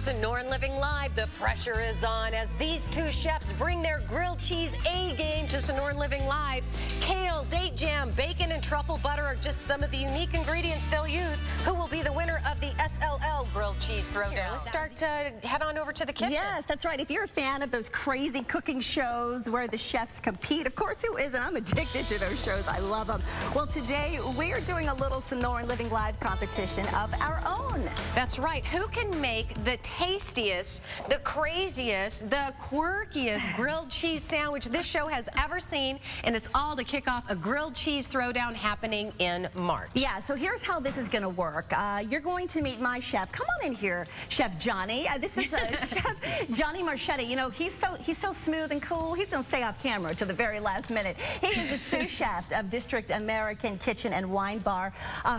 Sonoran Living Live, the pressure is on as these two chefs bring their grilled cheese A-game to Sonoran Living Live. Kale, date jam, bacon, and truffle butter are just some of the unique ingredients they'll use. Who will be the winner of the SLL Grilled Cheese Throwdown? Let's start to head on over to the kitchen. Yes, that's right. If you're a fan of those crazy cooking shows where the chefs compete, of course, who isn't? I'm addicted to those shows. I love them. Well, today we are doing a little Sonoran Living Live competition of our own. That's right. Who can make the tastiest, the craziest, the quirkiest grilled cheese sandwich this show has ever seen? And it's all to kick off a grilled cheese throwdown happening in March. Yeah, so here's how this is going to work. You're going to meet my chef. Come on in here, Chef Johnny. This is Chef Johnny Marchetti. You know, he's so smooth and cool. He's going to stay off camera to the very last minute. He is the sous chef of District American Kitchen and Wine Bar.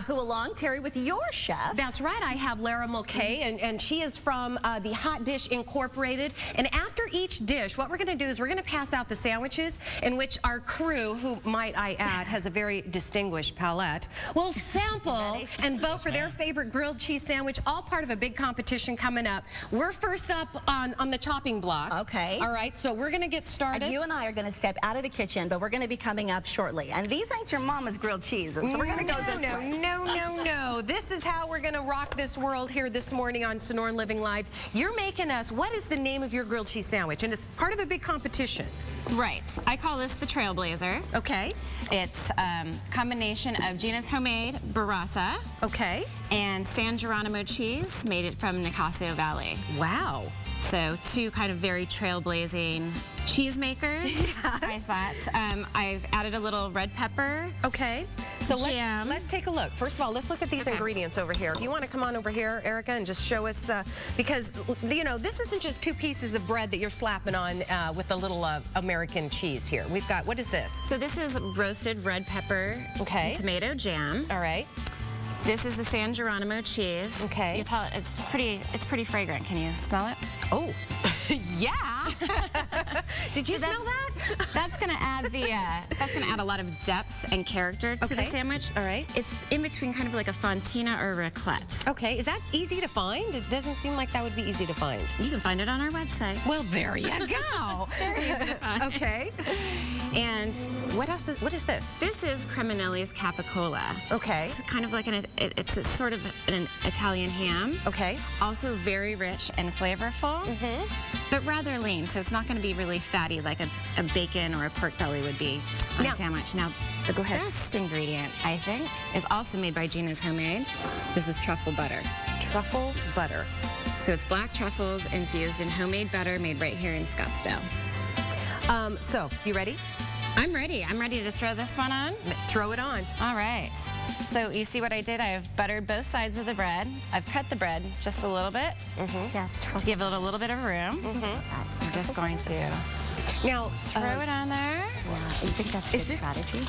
Who along, Terry, with your chef? That's right. I have Lara Mulcahy, and she is from the Hot Dish Incorporated. And after each dish, what we're going to do is we're going to pass out the sandwiches in which our crew, who might I add, has a very distinguished palate, will sample and vote for their favorite grilled cheese sandwich, all part of a big competition coming up. We're first up on the chopping block. Okay. All right, so we're going to get started. And you and I are going to step out of the kitchen, but we're going to be coming up shortly. And these ain't your mama's grilled cheese, so we're going to go this way. No. This is how we're going to rock this world here this morning on Sonoran Living Live. You're making us, what is the name of your grilled cheese sandwich? And it's part of a big competition. Right. I call this the Trailblazer. Okay. It's a combination of Gina's homemade burrata. Okay. And San Geronimo cheese, made it from Nicasio Valley. Wow. So two kind of very trailblazing cheesemakers. Yes. I thought. I've added a little red pepper. Okay. So let's take a look. First of all, let's look at these ingredients over here. You want to come on over here, Erica, and just show us, because, you know, this isn't just two pieces of bread that you're slapping on with a little American cheese here. We've got, what is this? So this is roasted red pepper and tomato jam. All right. This is the San Geronimo cheese. Okay. You tell it, it's pretty fragrant. Can you smell it? Oh, yeah. Did you smell that? That's gonna add a lot of depth and character to the sandwich. All right. It's in between kind of like a fontina or a raclette. Okay. Is that easy to find? It doesn't seem like that would be easy to find. You can find it on our website. Well, there you go. It's very easy to find. Okay. And what else? What is this? This is Cremonelli's Capicola. Okay. It's kind of like it's a sort of an Italian ham. Okay. Also very rich and flavorful, but rather lean, so it's not going to be really fatty like a bacon or a pork belly would be on a sandwich. Now, the best ingredient, I think, is also made by Gina's Homemade. This is truffle butter. Truffle butter. So it's black truffles infused in homemade butter made right here in Scottsdale. So, you ready? I'm ready. I'm ready to throw this one on. Throw it on. All right. So you see what I did? I have buttered both sides of the bread. I've cut the bread just a little bit to give it a little bit of room. I'm just going to now throw it on there. Yeah, you think that's good strategy?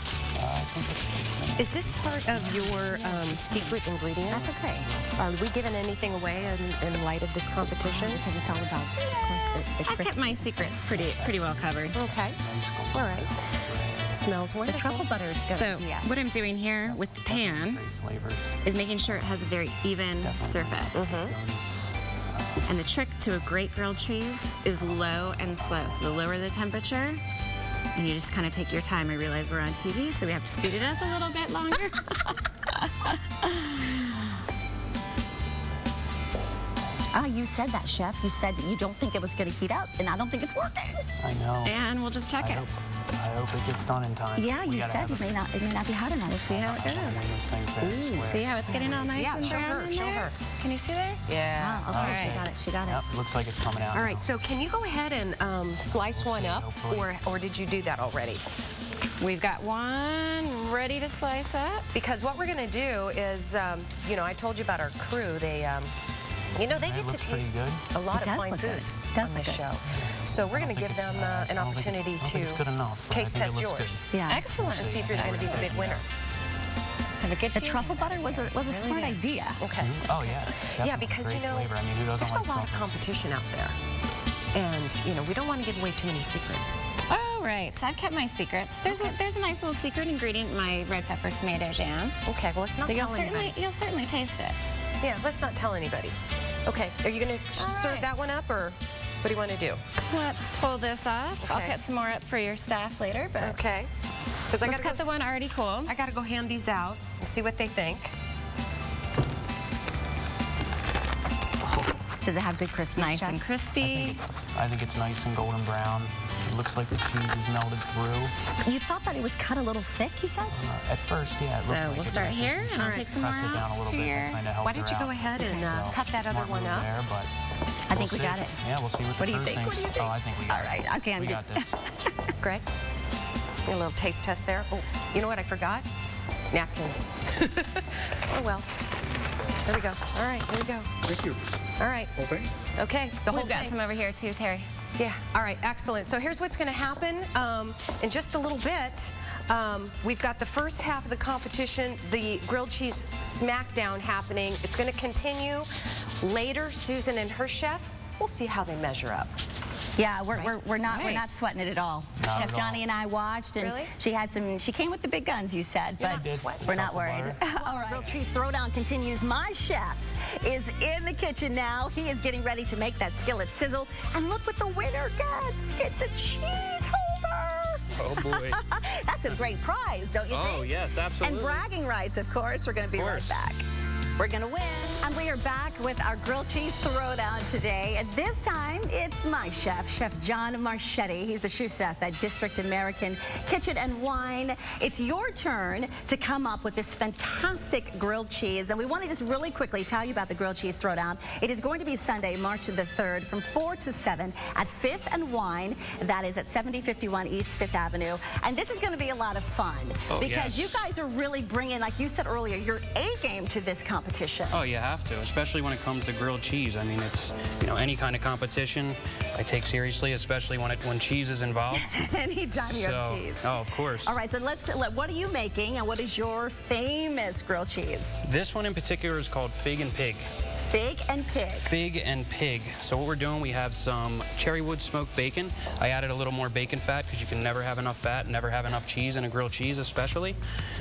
Is this part of your secret ingredient? That's okay. Are we giving anything away in light of this competition? Because it's all about, of course, I've kept my secrets pretty well covered. Okay. All right. Smells wonderful. The truffle butter is good. So what I'm doing here with the pan is making sure it has a very even surface. And the trick to a great grilled cheese is low and slow. So the lower the temperature, and you just kind of take your time. I realize we're on TV, so we have to speed it up a little bit longer. You said that, Chef. You said that you don't think it was going to heat up, and I don't think it's working. I know. And we'll just check it. I hope it gets done in time. Yeah, you said it may not be hot enough. We'll see how it goes. Ooh, see how it's getting all nice and brown in there? Show her. Can you see there? Yeah. Oh, okay. She got it. Yep, looks like it's coming out. All right, so can you go ahead and slice one up, or did you do that already? We've got one ready to slice up. Because what we're going to do is, you know, I told you about our crew. They, you know, they get to taste a lot of fine foods on this show. So we're going to give them an opportunity to taste test yours. Yeah. Excellent. And see if you're going to be the big winner. Have a good The truffle butter was a smart idea. Okay. Oh, yeah. Yeah, because, you know, there's a lot of competition out there. And, you know, we don't want to give away too many secrets. Oh, right. So I've kept my secrets. There's a nice little secret ingredient in my red pepper tomato jam. Okay, well, let's not tell anybody. You'll certainly taste it. Yeah, let's not tell anybody. Okay, are you going to serve that one up, or what do you want to do? Let's pull this off. Okay. I'll cut some more up for your staff later, but Okay. Because let's cut the one already cool. I got to go hand these out and see what they think. Does it have good crispness? Nice and crispy. I think it's nice and golden brown. It looks like the cheese is melted through. You thought that it was cut a little thick, you said? At first, yeah. So we'll start here, and I'll take some more Press it down a out little to bit your... and kind of help Why don't you go ahead and cut that other one up? There, but I think we got it. Yeah, we'll see what do you the crew think? What thinks. do you think? Oh, I think we got it. All right, okay. We got this. Greg, a little taste test there. Oh, you know what I forgot? Napkins. Oh, well. There we go. All right, here we go. Thank you. All right. Whole thing? Okay, the whole We've got thing. some over here too, Terry. Yeah, all right, excellent. So here's what's going to happen in just a little bit. We've got the first half of the competition, the grilled cheese smackdown happening. It's going to continue later. Susan and her chef, we'll see how they measure up. Yeah, we're not sweating it at all. Not Chef at Johnny and I watched, and Really? she came with the big guns, you said, but we're not worried. All right, grilled cheese throwdown continues. My chef is in the kitchen now. He is getting ready to make that skillet sizzle, and look what the winner gets. It's a cheese holder. Oh boy. That's a great prize, don't you think? Oh yes, absolutely. And bragging rights, of course. We're going to be right back. We're going to win. And we are back with our grilled cheese throwdown today. And this time, it's my chef, Chef John Marchetti. He's the sous chef at District American Kitchen and Wine. It's your turn to come up with this fantastic grilled cheese. And we want to just really quickly tell you about the grilled cheese throwdown. It is going to be Sunday, March the 3rd from 4 to 7 at 5th and Wine. That is at 7051 East 5th Avenue. And this is going to be a lot of fun because you guys are really bringing, like you said earlier, your A game to this competition. Oh, you have to, especially when it comes to grilled cheese. I mean, it's, you know, any kind of competition I take seriously, especially when cheese is involved. Anytime you have cheese. Oh, of course. All right, so what are you making, and what is your famous grilled cheese? This one in particular is called Fig and Pig. Fig and pig. Fig and pig. So what we're doing, we have some cherry wood smoked bacon. I added a little more bacon fat because you can never have enough fat, never have enough cheese in a grilled cheese especially.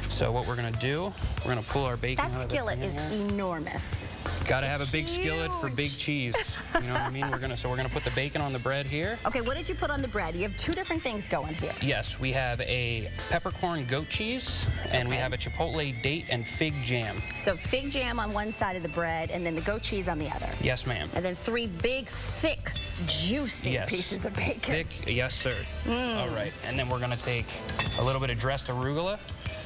So what we're going to do, we're going to pull our bacon out of the skillet pan is here. enormous. Got to have a big skillet for big cheese. You know what I mean? We're going to put the bacon on the bread here. Okay, what did you put on the bread? You have two different things going here. Yes, we have a peppercorn goat cheese, and we have a chipotle date and fig jam. So fig jam on one side of the bread, and then the goat cheese on the other. Yes, ma'am. And then three big, thick, juicy pieces of bacon. Thick, yes, sir. All right, and then we're going to take a little bit of dressed arugula.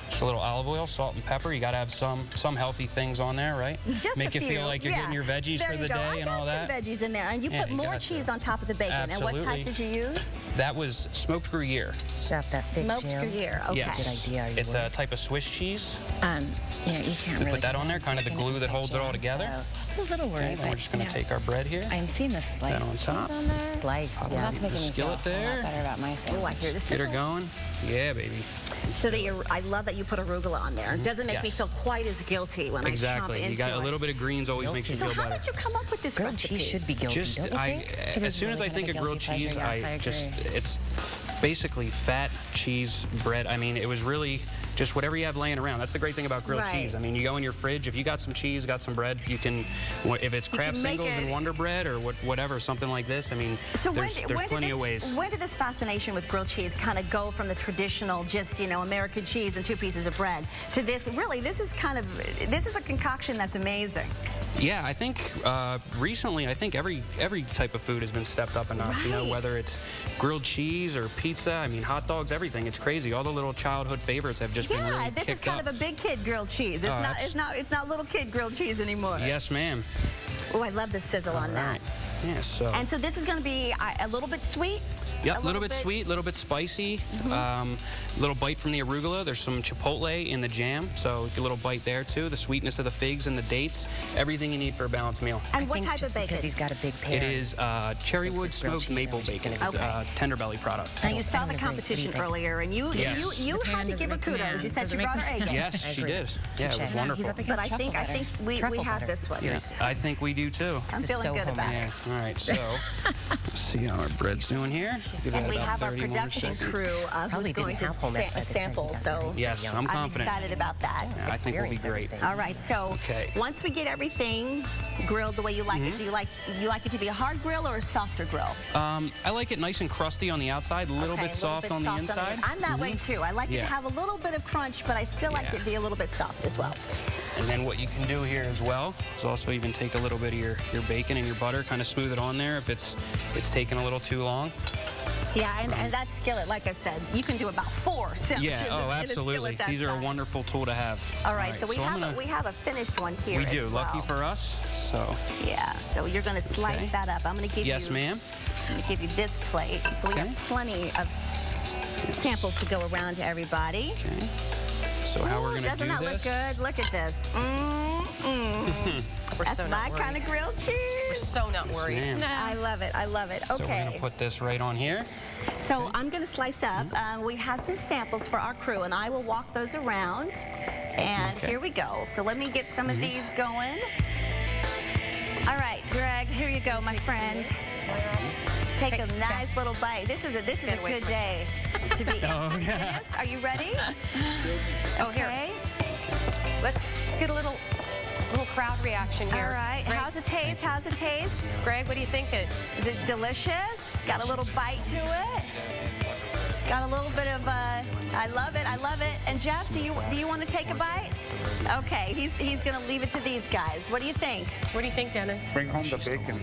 Just a little olive oil, salt and pepper. You got to have some healthy things on there, right? Just Make you feel like you're getting your veggies for the day and all that. Some veggies in there, and you put more cheese on top of the bacon. Absolutely. And what type did you use? That was smoked Gruyere. Chef, that fig Smoked jam. Gruyere. Okay. Yes. Good idea. It's a type of Swiss cheese. You know, you can't really Put that on there, kind of the glue that holds it all together. I'm a little worried, And we're just going to take our bread here. I'm seeing the sliced on cheese top. on there. Sliced, yeah. That's making me feel a skillet there. lot better about my sandwich. Oh, I hear this. Get her going. Yeah, baby. So I love that you put arugula on there. It doesn't make me feel quite as guilty when I chomp into Exactly. You got a little bit of greens always makes you feel So how better. did you come up with this Grilled recipe? cheese should be guilty, Just don't you think? It as is soon as really I think of kind of a grilled guilty cheese, pleasure. Yes, I it's basically fat, cheese, bread. I mean, it was really just whatever you have laying around. That's the great thing about grilled cheese. I mean, you go in your fridge, if you got some cheese, got some bread, you can, if it's Kraft Singles and Wonder Bread or whatever, something like this, I mean, So there's plenty of ways. When did this fascination with grilled cheese kind of go from the traditional, just, you know, American cheese and two pieces of bread to this? Really, this is a concoction that's amazing. Yeah, I think recently, I think every type of food has been stepped up a notch. You know, whether it's grilled cheese or pizza, I mean, hot dogs, everything. It's crazy. All the little childhood favorites have just been really kicked up. Yeah, this is kind of a big kid grilled cheese. It's not little kid grilled cheese anymore. Yes, ma'am. Oh, I love the sizzle on that. Yeah, so. And so this is going to be a little bit sweet. Yep, a little bit sweet, a little bit spicy. Little bite from the arugula. There's some chipotle in the jam, so a little bite there too. The sweetness of the figs and the dates. Everything you need for a balanced meal. And what type of bacon? Because he's got a big pan. It is cherry wood smoked maple bacon. It's a tender belly product. Now you saw the competition earlier, and you had to give her kudos. You said she brought her A game. Yes, she did. Yeah, it was wonderful. But I think we have this one. Yeah, I think we do too. I'm feeling good about it. All right, so let's see how our bread's doing here. Give And it we about have our 30 more production seconds. crew Probably who's going didn't to have home ec by the time sample. you got So done. Yes, I'm confident. excited about that. Yeah, I think we'll be great. All right, so Okay. once we get everything grilled the way you like it, do you like it to be a hard grill or a softer grill? I like it nice and crusty on the outside, a little Okay, bit soft on the inside. I'm that way too. I like it to Yeah. have a little bit of crunch, but I still like it to be a little bit soft as well. And then what you can do here as well is also even take a little bit of your bacon and your butter, kind of smooth it on there if it's taking a little too long. Yeah, and that skillet, like I said, you can do about 4 sandwiches. Yeah, oh, in a absolutely. skillet that These are a size. wonderful tool to have. All right, so we have a finished one here. We do. as well. Lucky for us. So. Yeah, so you're going to slice that up. I'm going to give you. Yes, ma'am. I'm going to give you this plate. So we have plenty of samples to go around to everybody. Okay. So how we're going to do this? Doesn't that look good? Look at this. We're That's so my not worried. kind of grilled cheese. We're so not worried. Yes, ma'am. I love it. I love it. So we're going Okay. to put this right on here. So I'm going to slice up. We have some samples for our crew, and I will walk those around. And here we go. So let me get some of these going. All right, Greg, here you go, my friend. Take a nice little bite. This is a good day to be in. Dennis, are you ready? Okay. Let's get a little crowd reaction here. All right. Greg, How's it taste? How's it taste? Greg, what do you think? Is it delicious? Got a little bite to it. Got a little bit of I love it. I love it. And Jeff, do you want to take a bite? Okay, he's gonna leave it to these guys. What do you think? What do you think, Dennis? Bring home the bacon.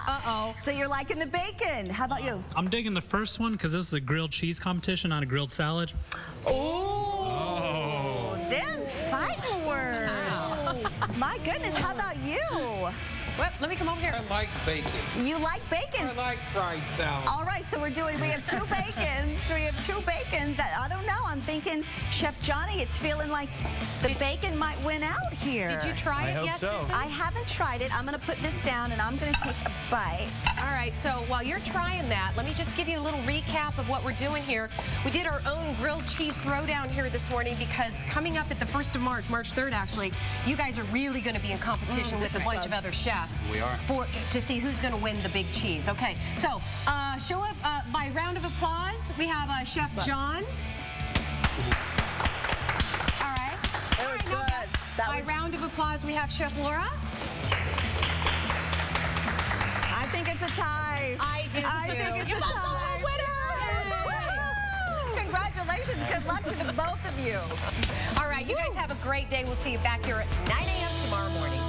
Uh-oh. So you're liking the bacon. How about you? I'm digging the first one because this is a grilled cheese competition, not a grilled salad. Oh, them fighting words. My goodness, how about you? What? Let me come over here. I like bacon. You like bacon? I like fried salad. All right, so we have 2 bacons. We have 2 bacons. I don't know. I'm thinking, Chef Johnny, it's feeling like the bacon might win out here. Did you try it yet, Susan? I haven't tried it. I'm going to put this down, and I'm going to take a bite. All right, so while you're trying that, let me just give you a little recap of what we're doing here. We did our own grilled cheese throwdown here this morning because coming up at the 1st of March, March 3rd actually, you guys are really going to be in competition with a bunch of other chefs. We are. To see who's going to win the big cheese. Okay, so show of by round of applause, we have Chef John. All right. That was good. By round of applause, we have Chef Laura. I think it's a tie. I do I too. think it's You a both tie. are Congratulations. Good luck to the both of you. All right, you guys have a great day. We'll see you back here at 9 a.m. tomorrow morning.